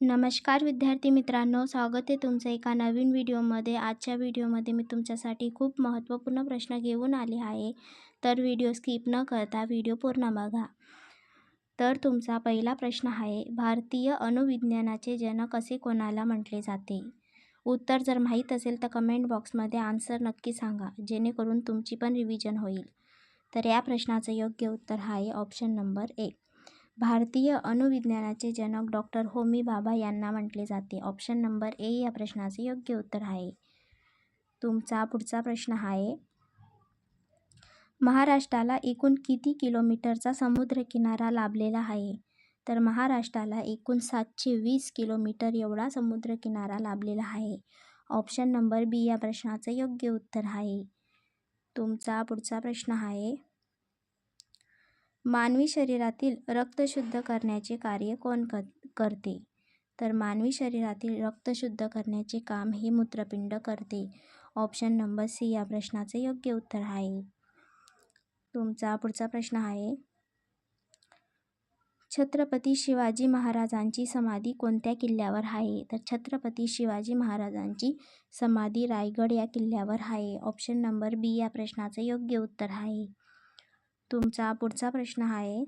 नमस्कार विद्यार्थी मित्रांनो, स्वागत आहे तुमचं एका नवीन व्हिडिओमध्ये. आजच्या व्हिडिओमध्ये मी तुमच्यासाठी खूप महत्त्वपूर्ण प्रश्न घेऊन आले आहे. तर व्हिडिओ स्किप न करता व्हिडिओ पूर्ण बघा. तर तुमचा पहिला प्रश्न आहे, भारतीय अणुविज्ञानाचे जनक असे कोणाला म्हटले जाते? उत्तर जर माहीत असेल तर कमेंट बॉक्समध्ये आन्सर नक्की सांगा, जेणेकरून तुमची पण रिव्हिजन होईल. तर या प्रश्नाचं योग्य उत्तर आहे ऑप्शन नंबर ए. भारतीय अणुविज्ञानाचे जनक डॉक्टर होमी भाभा यांना म्हटले जाते. ऑप्शन नंबर ए या प्रश्नाचे योग्य उत्तर आहे. तुमचा पुढचा प्रश्न आहे, महाराष्ट्राला एकूण किती किलोमीटरचा समुद्रकिनारा लाभलेला आहे? तर महाराष्ट्राला एकूण 720 किलोमीटर एवढा समुद्रकिनारा लाभलेला आहे. ऑप्शन नंबर बी या प्रश्नाचे योग्य उत्तर आहे. तुमचा पुढचा प्रश्न आहे, मानवी शरीरातील रक्त शुद्ध करण्याचे कार्य कोण करते? तर मानवी शरीरातील रक्त शुद्ध करण्याचे काम हे मूत्रपिंड करते. ऑप्शन नंबर सी या प्रश्नाचे योग्य उत्तर आहे. तुमचा पुढचा प्रश्न आहे, छत्रपती शिवाजी महाराजांची समाधी कोणत्या किल्ल्यावर आहे? तर छत्रपती शिवाजी महाराजांची समाधी रायगड या किल्ल्यावर आहे. ऑप्शन नंबर बी या प्रश्नाचे योग्य उत्तर आहे. तुमचा पुढचा प्रश्न आहे,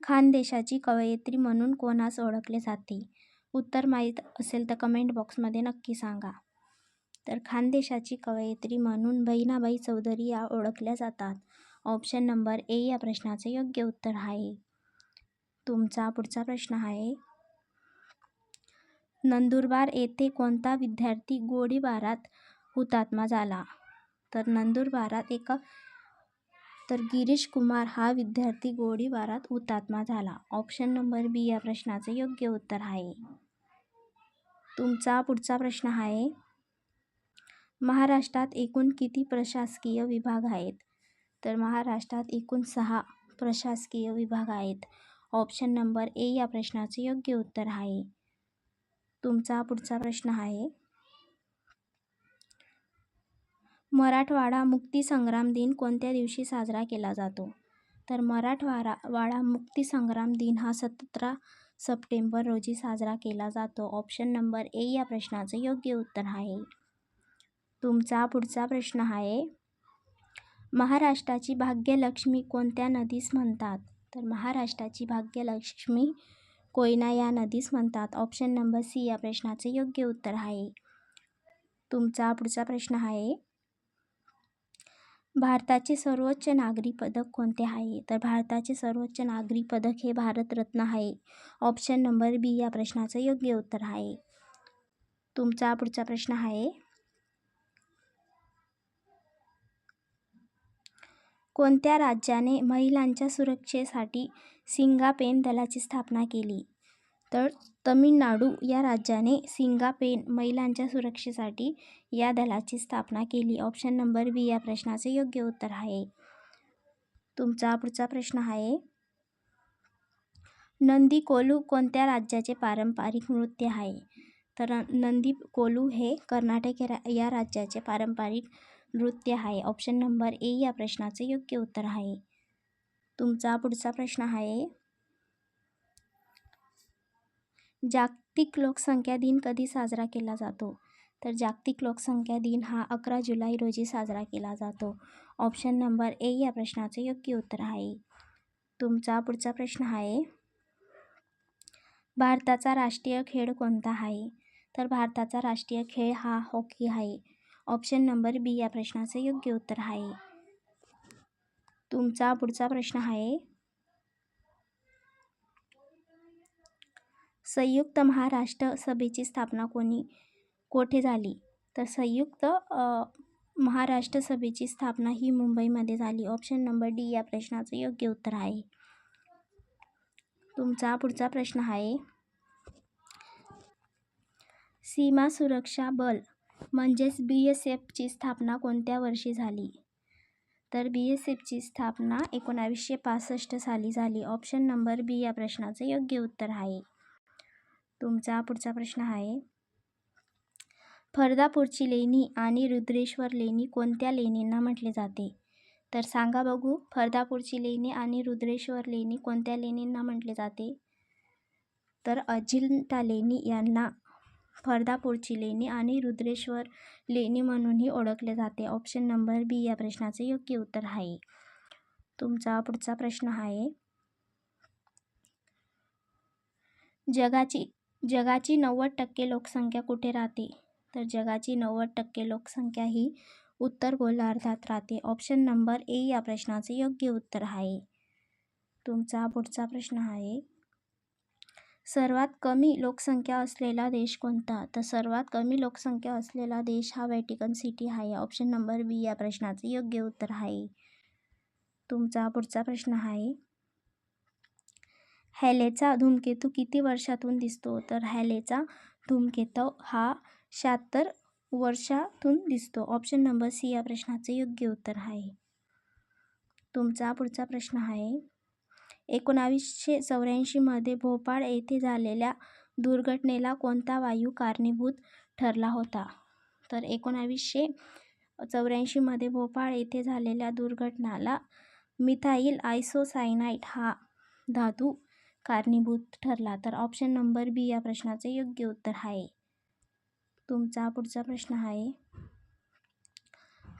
खानदेशाची कवयित्री म्हणून कोणास ओळखले जाते? उत्तर माहीत असेल तर कमेंट बॉक्समध्ये नक्की सांगा. तर खानदेशाची कवयित्री म्हणून बहिणाबाई चौधरी या ओळखल्या जातात. ऑप्शन नंबर ए या प्रश्नाचे योग्य उत्तर आहे. तुमचा पुढचा प्रश्न आहे, नंदुरबार येथे कोणता विद्यार्थी गोळीबारात हुतात्मा झाला? तर नंदुरबारात गिरीश कुमार हा विद्यार्थी गोळीबारात हुतात्मा झाला. ऑप्शन नंबर बी या प्रश्नाचे योग्य उत्तर आहे. तुमचा पुढचा प्रश्न आहे, महाराष्ट्रात एकूण किती प्रशासकीय विभाग आहेत? तर महाराष्ट्रात एकूण 6 प्रशासकीय विभाग आहेत. ऑप्शन नंबर ए या प्रश्नाचे योग्य उत्तर आहे. तुमचा पुढचा प्रश्न आहे, मराठवाडा मुक्तीसंग्राम दिन कोणत्या दिवशी साजरा केला जातो? तर मराठवाडा मुक्तीसंग्राम दिन हा 17 सप्टेंबर रोजी साजरा केला जातो. ऑप्शन नंबर ए या प्रश्नाचे योग्य उत्तर आहे. तुमचा पुढचा प्रश्न आहे, महाराष्ट्राची भाग्यलक्ष्मी कोणत्या नदीस म्हणतात? तर महाराष्ट्राची भाग्यलक्ष्मी कोयना या नदीस म्हणतात. ऑप्शन नंबर सी या प्रश्नाचे योग्य उत्तर आहे. तुमचा पुढचा प्रश्न आहे, भारताचे सर्वोच्च नागरी पदक कोणते आहे? तर भारताचे सर्वोच्च नागरी पदक हे भारतरत्न आहे. ऑप्शन नंबर बी या प्रश्नाचे योग्य उत्तर आहे. तुमचा पुढचा प्रश्न आहे, कोणत्या राज्याने महिलांच्या सुरक्षेसाठी सिंगापेन दलाची स्थापना केली? तर तमिळनाडू या राज्याने सिंगापेन महिलांच्या सुरक्षेसाठी या दलाची स्थापना केली. ऑप्शन नंबर बी या प्रश्नाचे योग्य उत्तर आहे. तुमचा पुढचा प्रश्न आहे, नंदी कोलू कोणत्या राज्याचे पारंपरिक नृत्य आहे? तर नंदी कोलू हे कर्नाटक या राज्याचे पारंपरिक नृत्य आहे. ऑप्शन नंबर ए या प्रश्नाचे योग्य उत्तर आहे. तुमचा पुढचा प्रश्न आहे, जागतिक लोकसंख्या दिन कधी साजरा केला जातो? तर जागतिक लोकसंख्या दिन हा 11 जुलै रोजी साजरा केला जातो. ऑप्शन नंबर ए या प्रश्नाचे योग्य उत्तर आहे. तुमचा पुढचा प्रश्न आहे, भारताचा राष्ट्रीय खेळ कोणता आहे? तर भारताचा राष्ट्रीय खेळ हा हॉकी आहे. ऑप्शन नंबर बी या प्रश्नाचे योग्य उत्तर आहे. तुमचा पुढचा प्रश्न आहे, संयुक्त महाराष्ट्र सभेची स्थापना कोठे झाली? तर संयुक्त महाराष्ट्र सभेची स्थापना ही मुंबईमध्ये झाली. ऑप्शन नंबर डी या प्रश्नाचे योग्य उत्तर आहे. तुमचा पुढचा प्रश्न आहे, सीमा सुरक्षा बल म्हणजेच BSFची स्थापना कोणत्या वर्षी झाली? तर BSFची स्थापना 1965 साली झाली. ऑप्शन नंबर बी या प्रश्नाचे योग्य उत्तर आहे. तुमचा पुढचा प्रश्न आहे, फर्दापूरची लेणी आणि रुद्रेश्वर लेणी कोणत्या लेणींना म्हटले जाते? तर सांगा बघू, फर्दापूरची लेणी आणि रुद्रेश्वर लेणी कोणत्या लेणींना म्हटले जाते? तर अजिंठा लेणी यांना फरदापूरची लेणी आणि रुद्रेश्वर लेणी म्हणूनही ओळखले जाते. ऑप्शन नंबर बी या प्रश्नाचे योग्य उत्तर आहे. तुमचा पुढचा प्रश्न आहे, जगाची 90% लोकसंख्या कुठे राहते? तर जगाची 90% लोकसंख्या ही उत्तर गोलार्धात राहते. ऑप्शन नंबर ए या प्रश्नाचे योग्य उत्तर आहे. तुमचा पुढचा प्रश्न आहे, सर्वात कमी लोकसंख्या असलेला देश कोणता? तर सर्वात कमी लोकसंख्या असलेला देश हा व्हॅटिकन सिटी आहे. ऑप्शन नंबर बी या प्रश्नाचे योग्य उत्तर आहे. तुमचा पुढचा प्रश्न आहे, हॅलेचा धूमकेतू किती वर्षातून दिसतो? तर हॅलेचा धूमकेतू हा 76 वर्षातून दिसतो. ऑप्शन नंबर सी या प्रश्नाचे योग्य उत्तर आहे. तुमचा पुढचा प्रश्न आहे, 1984 मध्ये भोपाळ येथे झालेल्या दुर्घटनेला कोणता वायू कारणीभूत ठरला होता? तर 1984 मध्ये भोपाळ येथे झालेल्या दुर्घटनेला मिथाईल आयसोसायनाइड हा धातू कारणीभूत ठरला. तर ऑप्शन नंबर बी या प्रश्नाचे योग्य उत्तर आहे. तुमचा पुढचा प्रश्न आहे,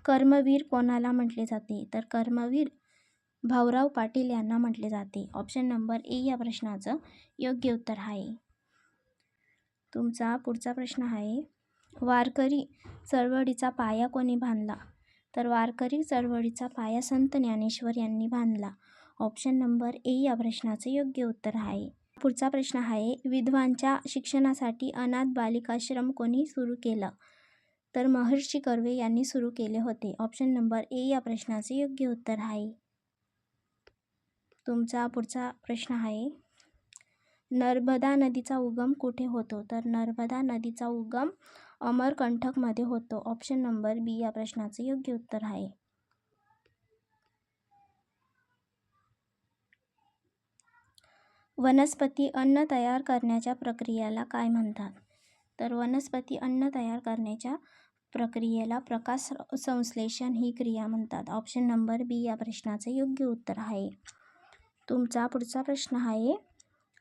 कर्मवीर कोणाला म्हटले जाते? तर कर्मवीर भाऊराव पाटील यांना म्हटले जाते. ऑप्शन नंबर ए या प्रश्नाचं योग्य उत्तर आहे. तुमचा पुढचा प्रश्न आहे, वारकरी चळवळीचा पाया कोणी बांधला? तर वारकरी चळवळीचा पाया संत ज्ञानेश्वर यांनी बांधला. ऑप्शन नंबर ए या प्रश्नाचे योग्य उत्तर आहे. पुढचा प्रश्न आहे, विधवांच्या शिक्षणासाठी अनाथ बालिकाश्रम कोणी सुरू केलं? तर महर्षी कर्वे यांनी सुरू केले होते. ऑप्शन नंबर ए या प्रश्नाचे योग्य उत्तर आहे. तुमचा पुढचा प्रश्न आहे, नर्मदा नदीचा उगम कुठे होतो? तर नर्मदा नदीचा उगम अमरकंटकमध्ये होतो. ऑप्शन नंबर बी या प्रश्नाचे योग्य उत्तर आहे. वनस्पती अन्न तयार करण्याच्या प्रक्रियेला काय म्हणतात? तर वनस्पती अन्न तयार करण्याच्या प्रक्रियेला प्रकाश संश्लेषण ही क्रिया म्हणतात. ऑप्शन नंबर बी या प्रश्नाचे योग्य उत्तर आहे. तुमचा पुढचा प्रश्न आहे,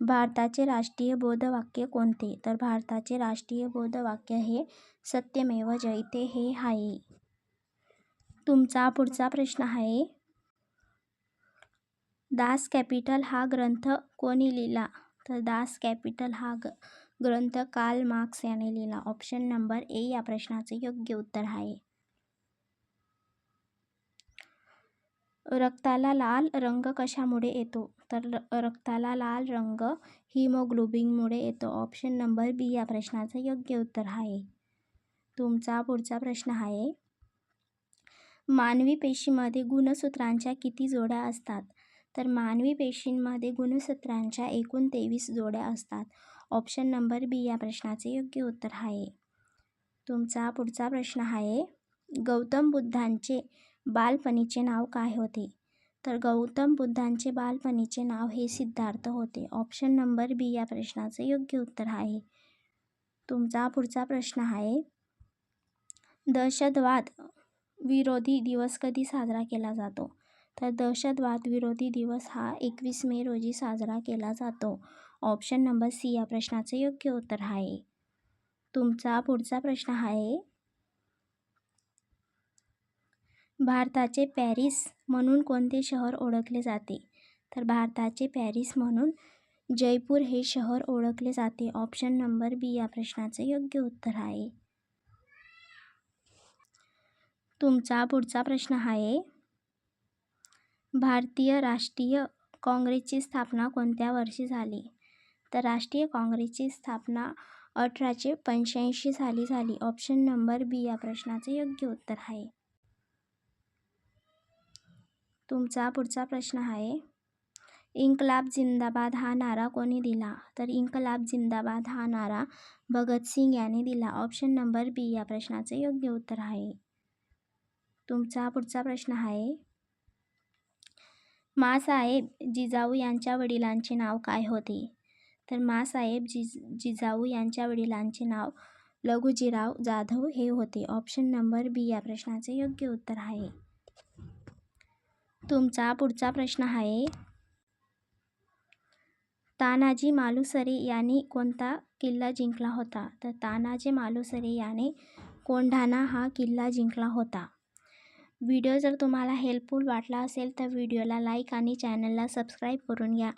भारताचे राष्ट्रीय बोधवाक्य कोणते? तर भारताचे राष्ट्रीय बोधवाक्य हे सत्यमेव जयते हे आहे. तुमचा पुढचा प्रश्न आहे, दास कॅपिटल हा ग्रंथ कोणी लिहिला? तर दास कॅपिटल हा ग्रंथ कार्ल मार्क्स याने लिहिला. ऑप्शन नंबर ए या प्रश्नाचे योग्य उत्तर आहे. रक्ताला लाल रंग कशामुळे येतो? तर रक्ताला लाल रंग हिमोग्लोबिनमुळे येतो. ऑप्शन नंबर बी या प्रश्नाचे योग्य उत्तर आहे. तुमचा पुढचा प्रश्न आहे, मानवी पेशीमध्ये गुणसूत्रांच्या किती जोड्या असतात? तर मानवी पेशींमध्ये गुणसूत्रांच्या एकूण 23 जोड्या असतात. ऑप्शन नंबर बी या प्रश्नाचे योग्य उत्तर आहे. तुमचा पुढचा प्रश्न आहे, गौतम बुद्धांचे बालपणीचे नाव काय होते? तर गौतम बुद्धांचे बालपणीचे नाव हे सिद्धार्थ होते. ऑप्शन नंबर बी या प्रश्नाचे योग्य उत्तर आहे. तुमचा पुढचा प्रश्न आहे, दहशतवाद विरोधी दिवस कधी साजरा केला जातो? तर दहशतवाद विरोधी दिवस हा 21 मे रोजी साजरा केला जातो. ऑप्शन नंबर सी या प्रश्नाचे योग्य उत्तर आहे. तुमचा पुढचा प्रश्न आहे, भारताचे पॅरिस म्हणून कोणते शहर ओळखले जाते? तर भारताचे पॅरिस म्हणून जयपूर हे शहर ओळखले जाते. ऑप्शन नंबर बी या प्रश्नाचे योग्य उत्तर आहे. तुमचा पुढचा प्रश्न आहे, भारतीय राष्ट्रीय काँग्रेसची स्थापना कोणत्या वर्षी झाली? तर राष्ट्रीय काँग्रेसची स्थापना 1885 साली झाली. ऑप्शन नंबर बी या प्रश्नाचे योग्य उत्तर आहे. तुमचा पुढचा प्रश्न आहे, इन्कलाब जिंदाबाद हा नारा कोणी दिला? तर इन्कलाब जिंदाबाद हा नारा भगतसिंग यांनी दिला. ऑप्शन नंबर बी या प्रश्नाचे योग्य उत्तर आहे. तुमचा पुढचा प्रश्न आहे, माँसाहेब जिजाऊ यांच्या वडिलांचे नाव काय होते? तर माँसाहेब जिजाऊ यांच्या वडिलांचे नाव लघुजीराव जाधव हे होते. ऑप्शन नंबर बी या प्रश्नाचे योग्य उत्तर आहे. तुमचा पुढचा प्रश्न आहे, तानाजी मालुसरे यांनी कोणता किल्ला जिंकला होता? तर तानाजी मालुसरे याने कोंढाणा हा किल्ला जिंकला होता. व्हिडिओ जर तुम्हाला हेल्पफुल वाटला असेल तर व्हिडिओला लाईक आणि चॅनलला सबस्क्राईब करून घ्या.